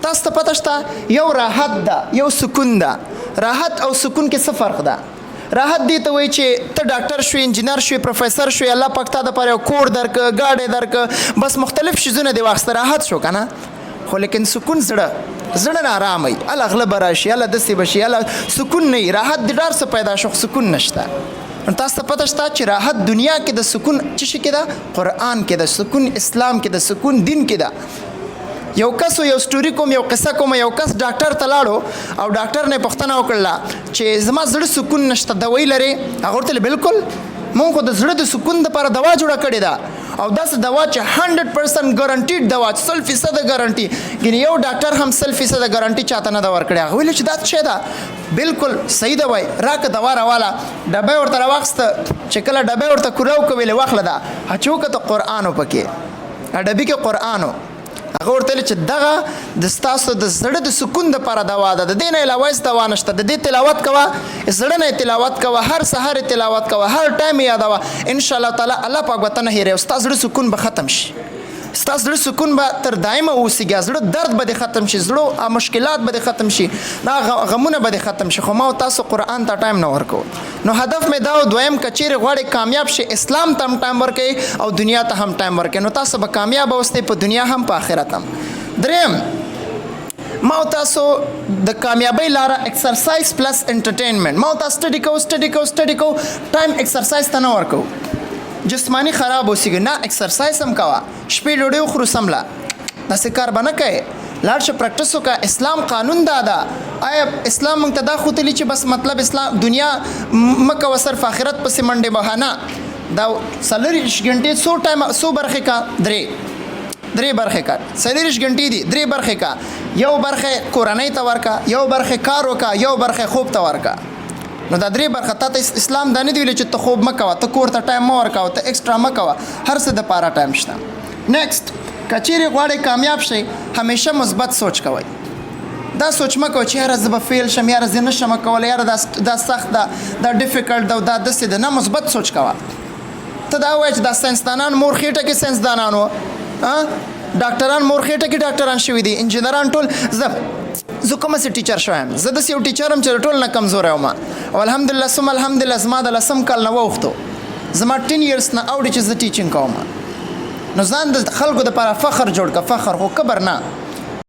تاسو ته پته شته یو راحت ده یو سکون ده. راحت او سکون کې څه فرق ده؟ راحت دی ته وایي چې ته ډاکټر شوې، انجینر شوې، پروفیسر شوې، الله پاک تا دپاره یو کور درکه، ګاډی درکه، بس مختلف شیزونه دې واخیسته، راحت شو که نه. خو لیکن سکون زړه نه ارام وي، هله غله به راشي، هله داسې به شي، هله سکون نه وي. راحت د ډار څه پیدا شو، سکون نشته. نو تاسو ته پته شته چې راحت دنیا کې د سکون څه شي کې ده؟ قرآن کې ده، سکون اسلام کې ده، سکون دین کې ده. یو کس یو سټوري کوم، یو قصه کوم. یو کس ډاکټر ته لاړو او ډاکټر نه پوښتنه وکړله چې زما زړه سکون نشته، دوایي لرې؟ هغه ورته ویل بالکل، مونږ خو د زړه د سکون دپاره دوا جوړه کړې ده، او داسې دوا چې 100% ګارنټیډ دوا، 100% ګارنټي. یعنې یو ډاکټر هم 100% ګارنټي چاته نه ده ورکړې. هغه ویل چې دا څه شی ده؟ بالکل صحیح ده وایي، راکه دوا راواله. ډبی ورته راواخیسته، چې کله ډبی ورته کوره وکړه ویلې واخله ده، چې وکته قرآن و پکې، ډبي کې قرآن و. هغه ورته ویل چې دغه د ستاسو د زړه د سکون دپاره دوا ده، د دې نه علاوه هېڅ دوا نشته. د دې تلاوت کوه، زړه نه تلاوت کوه، هر سهار تلاوت کوه، هر ټایم یادوه، انشاءالله تعالی الله پاک به ته نه هېروي، ستا زړه سکون به ختم شي، ستا زړه سکون به تر دایمه اوسېږي، زړه درد به دې ختم شي، زړه مشکلات به دې ختم شي، دا غمونه به دې ختم شي. خو ما تاسو قرآن ته ټایم نه ورکوو. نو هدف مې دا و، دویم که چیرې غواړئ کامیاب شي، اسلام ته هم ټایم ورکوئ او دنیا ته هم ټایم ورکوئ، نو تاسو به کامیاب اوسئ په دنیا هم په آخرت هم. دریم، ما تاسو د کامیابی لاره ایکسرسایز پلس انټرټینمنټ. ما تاسو سټډي کوو ټایم ایکسرسایز ته نه ورکوو. جسمانی خراب اوسېږي، نه ایکسرسایز هم کوه، شپې ډوډۍ وخورو سمله، داسې کار به نه کوې. لاړ شه پریکټس وکړه. اسلام قانون دا ده. آیا اسلام موږ ته دا ښودلي چې بس مطلب اسلام دنیا مه کوه صرف آخرت پسې منډې وهه؟ نه، دا 40 غنټې څو ټایم څو برخې کا؟ درې برخې کا. 40 غنټې دي، 3 برخې کا. یو برخه کورنۍ ته ورکا، یو برخه کار وکا، یو برخه خوب ته ورکا. نو دا 3 برخه ته اسلام دا نه دی ویل چې ته خوب مکوه، ته کور ته ټایم مه ورکوه، ته ایکسټرا مکوه، هر څه دپاره ټایم شته. نیکسټ، که چیرې غواړئ کامیاب شئ، همیشه مثبت سوچ کوئ. دا سوچ مه کوئ چې یاره زه به فیل شم، یاره زه نشم کولی، یاره دا سخت ده، دا ډیفیکلټ ده، دا داسې ده. نه، مثبت سوچ کوه. ته دا وایه چې دا ساینسدانان مور خېټه کې ساینسدانان وو، ډاکټران مور خېټه کې ډاکټران شوي دي، انجینران ټول. زه کومه سي ټیچر شویم، زه داسې یو ټیچر یم چې ټول نه کمزوری یم، او الحمدلله ثم الحمدلله زما د 10 کال نه واوښتو، زما 10 ایرس نه اوړي چې زه ټیچینګ کوم. نو ځان د خلکو دپاره فخر جوړ کړه، فخر خو کبر نه.